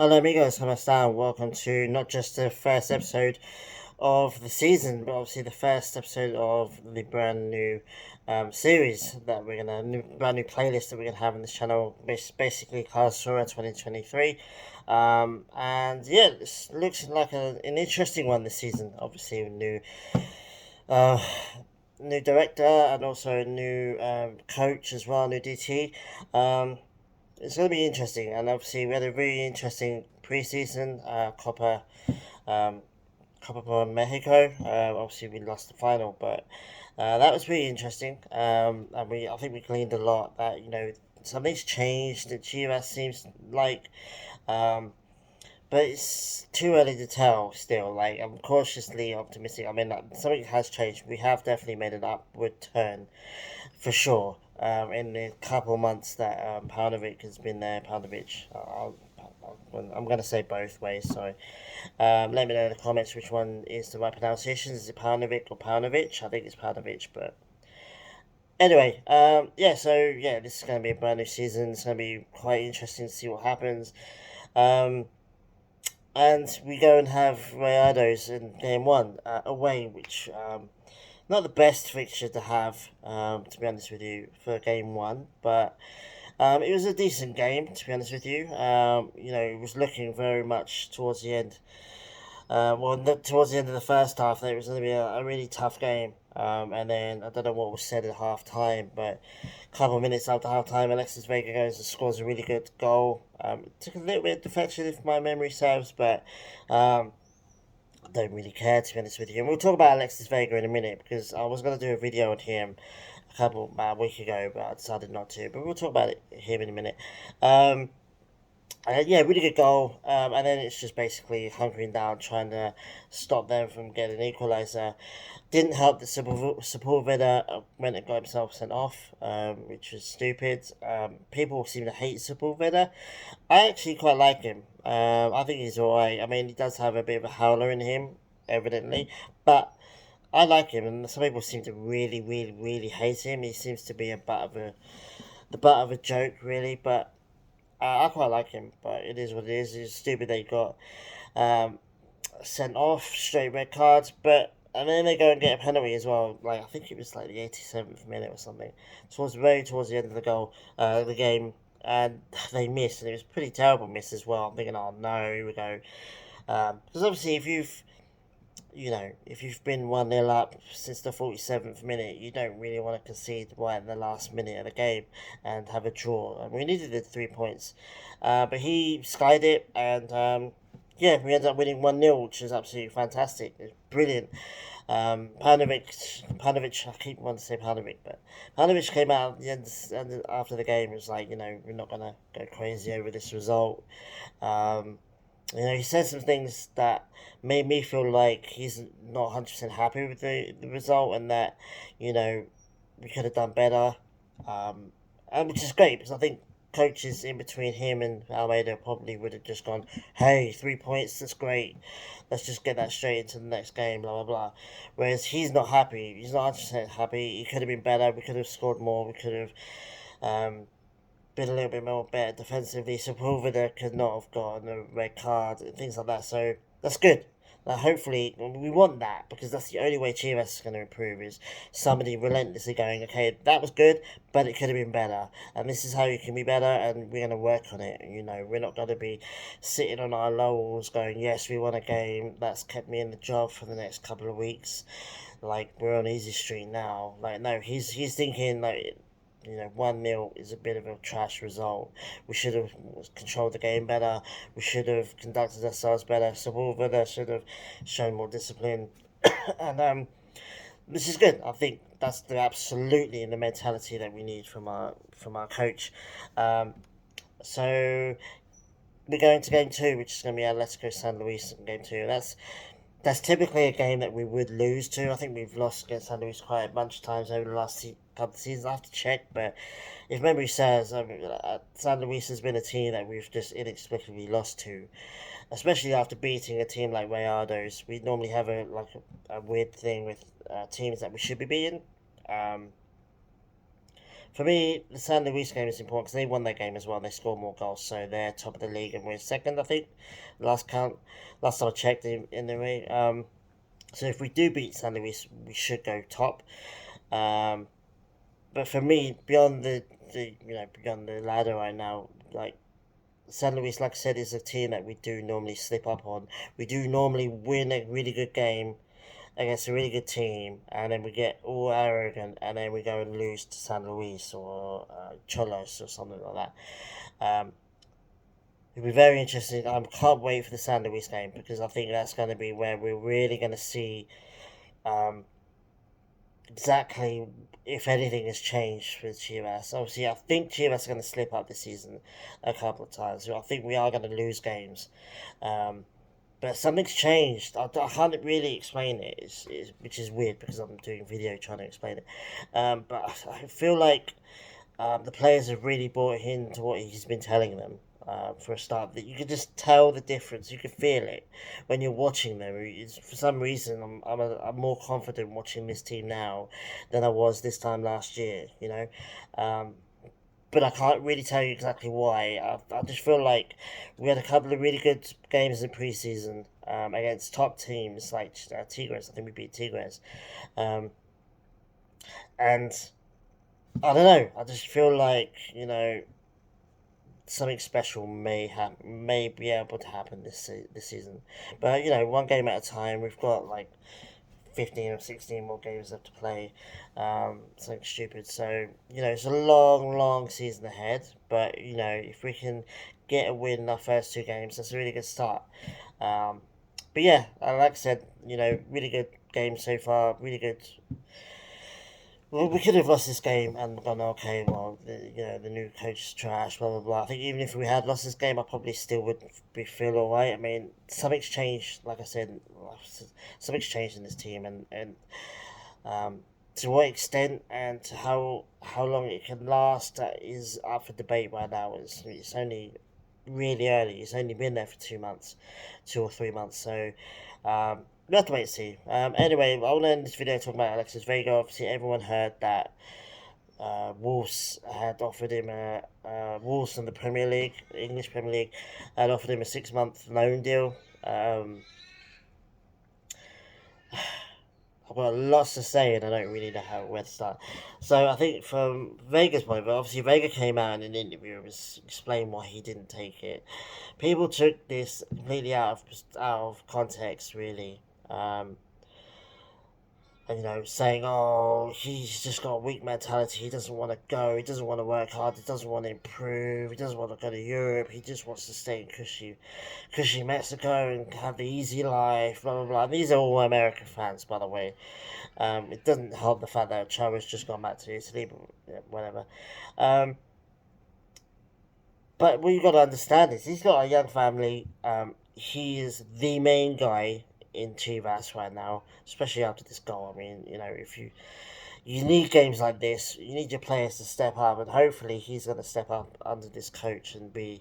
Hola amigos, ¿cómo están? Welcome to not just the first episode of the season, but obviously the first episode of the brand new series that brand new playlist that we're gonna have on this channel, basically Karlsruhe 2023. And yeah, this looks like an interesting one this season. Obviously, uh, new director and also a new coach as well, new DT. Um, it's going to be interesting, and obviously we had a really interesting preseason um, Copa por Mexico. Obviously we lost the final, but that was really interesting. And I think we gleaned a lot that something's changed. The Chivas seems like, um, but it's too early to tell. Still, like I'm cautiously optimistic. I mean, something has changed. We have definitely made an upward turn for sure. In the couple months that Paunovic has been there, I'm going to say both ways. Sorry. Let me know in the comments which one is the right pronunciation. Is it Paunovic or Paunovic? I think it's Paunovic, but anyway, yeah. So yeah, this is going to be a brand new season. It's going to be quite interesting to see what happens. Um, and we go and have Rayados in game one away, which not the best fixture to have, to be honest with you, for game one, but it was a decent game, to be honest with you. It was looking very much towards the end. Towards the end of the first half, that it was going to be a really tough game. And then I don't know what was said at half time, but a couple of minutes after half time, Alexis Vega goes and scores a really good goal. It took a little bit of deflection if my memory serves, but um, I don't really care, to be honest with you. And we'll talk about Alexis Vega in a minute because I was going to do a video on him about a week ago, but I decided not to. But we'll talk about him in a minute. Um, yeah, really good goal. And then it's just basically hunkering down, trying to stop them from getting an equaliser. Didn't help that Sepulveda went and got himself sent off, which was stupid. People seem to hate Sepulveda. I actually quite like him. I think he's alright. I mean, he does have a bit of a howler in him, evidently, but I like him. And some people seem to really, really, really hate him. He seems to be the butt of a joke, really. But I quite like him. But it is what it is. It's stupid they got um, sent off, straight red cards, but. And then they go and get a penalty as well. Like I think it was like the 87th minute or something. Towards the end of the game, and they missed, and it was a pretty terrible miss as well. I'm thinking, oh no, here we go. Because obviously, if you've been 1-0 up since the 47th minute, you don't really want to concede right in the last minute of the game and have a draw. And we needed the 3 points, but he skied it, and yeah, we ended up winning 1-0, which is absolutely fantastic. It's brilliant. Panovic, I keep wanting to say Panovic, but Panovic came out at the end after the game. It was like, we're not gonna go crazy over this result. Um, he said some things that made me feel like he's not 100% happy with the result, and that you know we could have done better. Um, and which is great because I think coaches in between him and Almeida probably would have just gone, "Hey, 3 points, that's great. Let's just get that straight into the next game." Blah blah blah. Whereas he's not happy. He's not 100% happy. He could have been better. We could have scored more. We could have um, been a little bit more better defensively. Sepulveda could not have gotten a red card and things like that. So that's good. Hopefully, we want that because that's the only way Chivas is going to improve is somebody relentlessly going, okay, that was good, but it could have been better. And this is how you can be better, and we're going to work on it. We're not going to be sitting on our laurels going, yes, we won a game. That's kept me in the job for the next couple of weeks. Like, we're on easy street now. Like, no, he's thinking, like, 1-0 is a bit of a trash result. We should have controlled the game better. We should have conducted ourselves better. Sepulveda should have shown more discipline. And this is good. I think that's absolutely the mentality that we need from our coach. Um, so we're going to game two, which is going to be Atletico San Luis in game two. That's typically a game that we would lose to. I think we've lost against San Luis quite a bunch of times over the last couple of seasons. I have to check, but if memory serves, San Luis has been a team that we've just inexplicably lost to, especially after beating a team like Rayados. We normally have a weird thing with teams that we should be beating. Um, For me, the San Luis game is important because they won their game as well. They scored more goals, so they're top of the league and we're second, I think. Last count, last time I checked in the way. So if we do beat San Luis, we should go top. Um, but for me, beyond the beyond the ladder right now, like San Luis, like I said, is a team that we do normally slip up on. We do normally win a really good game against a really good team, and then we get all arrogant, and then we go and lose to San Luis or Cholos or something like that. It'll be very interesting. I can't wait for the San Luis game because I think that's going to be where we're really going to see um, exactly if anything has changed with Chivas. Obviously, I think Chivas are going to slip up this season a couple of times. So I think we are going to lose games. Um, but something's changed. I can't really explain it, which is weird because I'm doing a video trying to explain it. But I feel like the players have really bought into what he's been telling them. For a start, that you could just tell the difference. You could feel it when you're watching them. For some reason, I'm more confident watching this team now than I was this time last year. Um, but I can't really tell you exactly why. I just feel like we had a couple of really good games in preseason against top teams like Tigres. I think we beat Tigres, um, and I don't know. I just feel like something special may be able to happen this season. But one game at a time. We've got like 15 or 16 more games left to play. Something stupid. So it's a long, long season ahead. But if we can get a win in our first two games, that's a really good start. Um, but yeah, like I said, really good game so far. Really good. Well, we could have lost this game and gone, okay, well, the new coach is trash, blah, blah, blah. I think even if we had lost this game, I probably still would be feel alright. I mean, something's changed, like I said, something's changed in this team, and to what extent and to how long it can last is up for debate right now. It's only really early. It's only been there for 2 months, 2 or 3 months. So we have to wait and see. Anyway, I want to end this video talking about Alexis Vega. Obviously, everyone heard that Wolves had offered him Wolves in the Premier League, English Premier League, had offered him a 6 month loan deal. I've got lots to say and I don't really know where to start. So I think from Vega's point, but obviously Vega came out in an interview and explained why he didn't take it. People took this completely out of context, really. And, saying, oh, he's just got a weak mentality. He doesn't want to go. He doesn't want to work hard. He doesn't want to improve. He doesn't want to go to Europe. He just wants to stay in cushy Mexico and have the easy life, blah, blah, blah. And these are all American fans, by the way. It doesn't help the fact that Chara's just gone back to Italy, but yeah, whatever. But what you got to understand is he's got a young family. He is the main guy in Chivas right now, especially after this goal. I mean, if you need games like this, you need your players to step up, and hopefully he's going to step up under this coach and be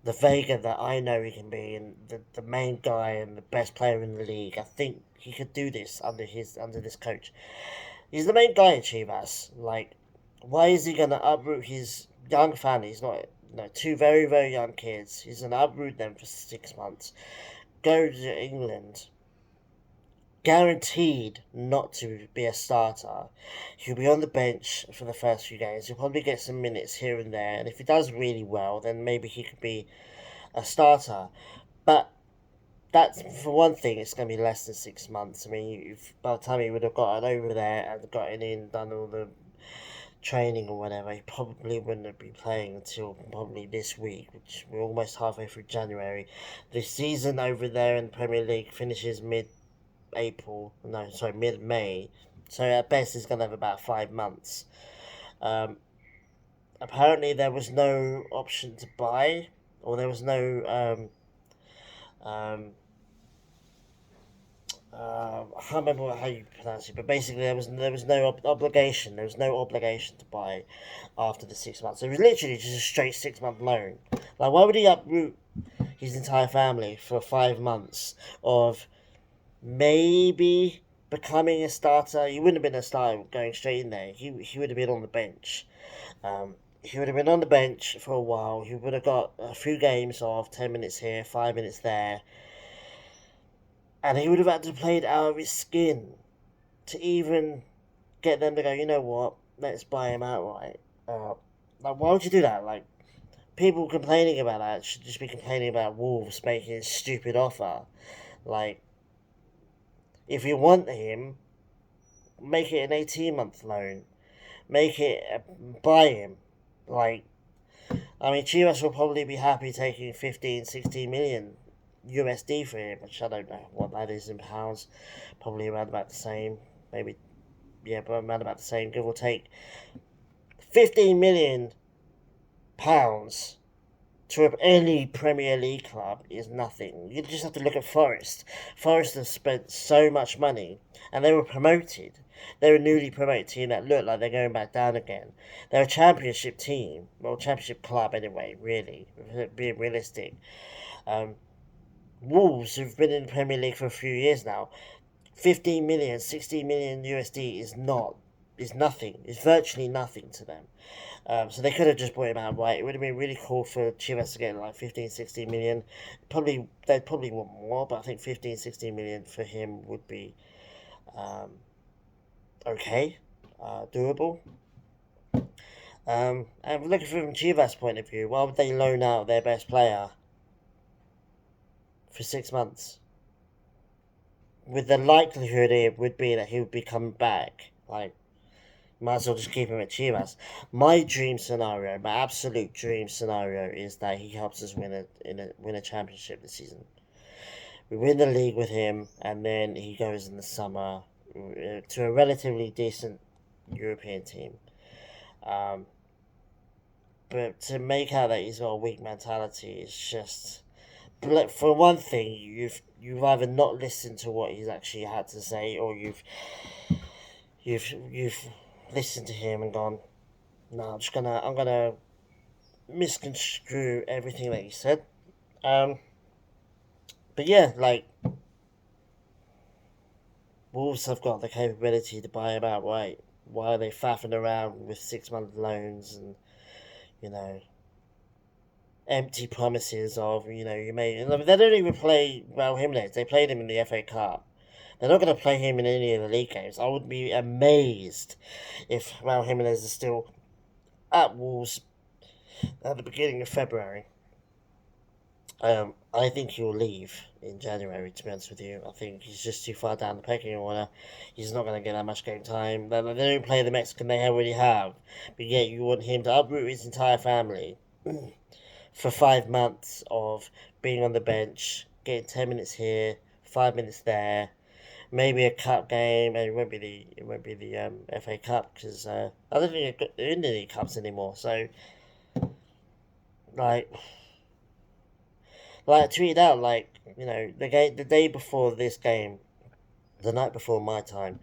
the Vega that I know he can be, and the main guy and the best player in the league. I think he could do this under this coach. He's the main guy in Chivas. Like, why is he going to uproot his young family? He's not, two very, very young kids. He's going to uproot them for 6 months. Go to England. Guaranteed not to be a starter. He'll be on the bench for the first few games. He'll probably get some minutes here and there. And if he does really well, then maybe he could be a starter. But that's, for one thing, it's going to be less than 6 months. I mean, by the time he would have gotten over there and gotten in, done all the training or whatever, he probably wouldn't be playing until probably this week, which we're almost halfway through January. The season over there in the Premier League finishes mid-May. So at best, he's going to have about 5 months. Apparently, there was no option to buy, or there was no I can't remember how you pronounce it, but basically there was no obligation. There was no obligation to buy after the 6 months. It was literally just a straight 6 month loan. Like, why would he uproot his entire family for 5 months of maybe becoming a starter? He wouldn't have been a starter going straight in there. He would have been on the bench. He would have been on the bench for a while. He would have got a few games of 10 minutes here, 5 minutes there, and he would have had to play it out of his skin to even get them to go, you know what, let's buy him outright. Like, why would you do that? Like, people complaining about that should just be complaining about Wolves making a stupid offer. Like, if you want him, make it an 18-month loan. Make it, buy him. Like, I mean, Chivas will probably be happy taking 15, 16 million USD for him, which I don't know what that is in pounds. Probably around about the same. Maybe, yeah, but around about the same, give or take. 15 million pounds to any Premier League club is nothing. You just have to look at Forest. Forest have spent so much money, and they were promoted. They're a newly promoted team that look like they're going back down again. They're a championship team, well, championship club anyway, really, being realistic. Um, Wolves, who've been in the Premier League for a few years now, 15 million, 16 million USD is nothing. It's virtually nothing to them. So they could have just bought him outright. It would have been really cool for Chivas to get like 15, 16 million. They'd probably want more, but I think 15, 16 million for him would be okay, doable. And looking from Chivas' point of view, why would they loan out their best player for 6 months? With the likelihood it would be that he would be coming back. Like, might as well just keep him at Chivas. My dream scenario, my absolute dream scenario, is that he helps us win a championship this season. We win the league with him, and then he goes in the summer to a relatively decent European team. But to make out that he's got a weak mentality is just. For one thing, you've either not listened to what he's actually had to say, or you've listened to him and gone, no, I'm gonna misconstrue everything that he said. But yeah, like, Wolves have got the capability to buy him outright. Why are they faffing around with 6 month loans and, you know, empty promises of, you may. They don't even play Raul Jimenez. They played him in the FA Cup. They're not going to play him in any of the league games. I would be amazed if Raul Jimenez is still at Wolves at the beginning of February. I think he'll leave in January, to be honest with you. I think he's just too far down the pecking order. He's not going to get that much game time. They don't play the Mexican they already have. But yet you want him to uproot his entire family for 5 months of being on the bench, getting 10 minutes here, 5 minutes there, maybe a cup game, and it won't be the FA Cup because I don't think they're in any cups anymore. So, like, I tweeted out, like, the day before this game, the night before my time,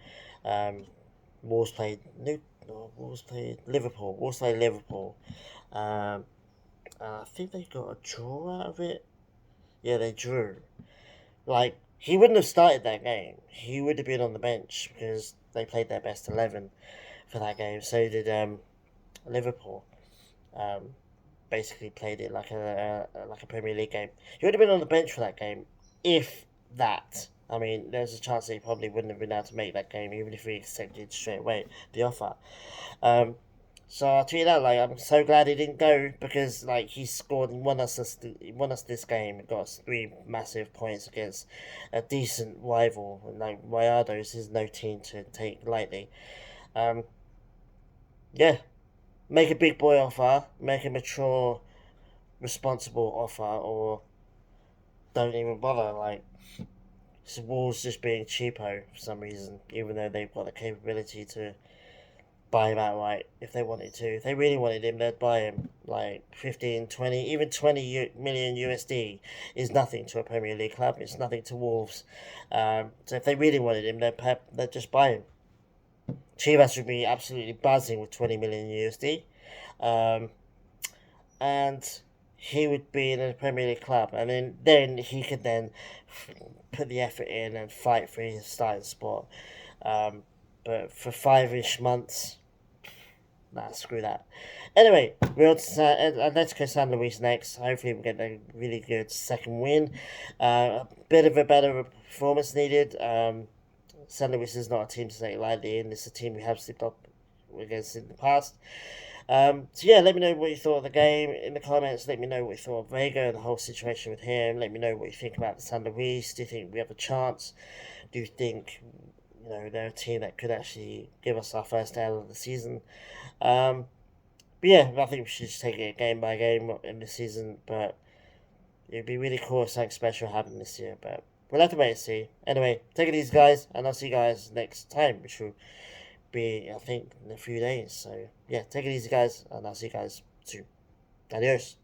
Wolves played Liverpool. Wolves played Liverpool. I think they got a draw out of it. Yeah, they drew. Like, he wouldn't have started that game. He would have been on the bench because they played their best 11 for that game. So did Liverpool. Basically played it like a Premier League game. He would have been on the bench for that game, if that. I mean, there's a chance that he probably wouldn't have been able to make that game, even if he accepted straight away the offer. So I tweeted out, like, I'm so glad he didn't go because, like, he scored and won us this game. Got us 3 massive points against a decent rival. Like, RAYADOS is no team to take lightly. Yeah, make a big boy offer, make a mature, responsible offer, or don't even bother. Like, Wolves just being cheapo for some reason, even though they've got the capability to buy him outright if they wanted to. If they really wanted him, they'd buy him. Like 15, 20, even 20 million USD is nothing to a Premier League club. It's nothing to Wolves. So if they really wanted him, they'd just buy him. Chivas would be absolutely buzzing with 20 million USD. And he would be in a Premier League club. And then he could then put the effort in and fight for his starting spot. But for 5-ish months, nah, screw that. Anyway, we're on to Atletico San Luis next. Hopefully, we get a really good second win. A bit of a better performance needed. San Luis is not a team to take lightly, and it's a team we have slipped up against in the past. So yeah, let me know what you thought of the game in the comments. Let me know what you thought of Vega and the whole situation with him. Let me know what you think about the San Luis. Do you think we have a chance? Do you think they're a team that could actually give us our first L of the season? Um, but yeah, I think we should just take it game by game in this season. But it'd be really cool if something special happened this year. But we'll have to wait and see. Anyway, take it easy, guys, and I'll see you guys next time, which will be, I think, in a few days. So yeah, take it easy, guys, and I'll see you guys soon. Adios.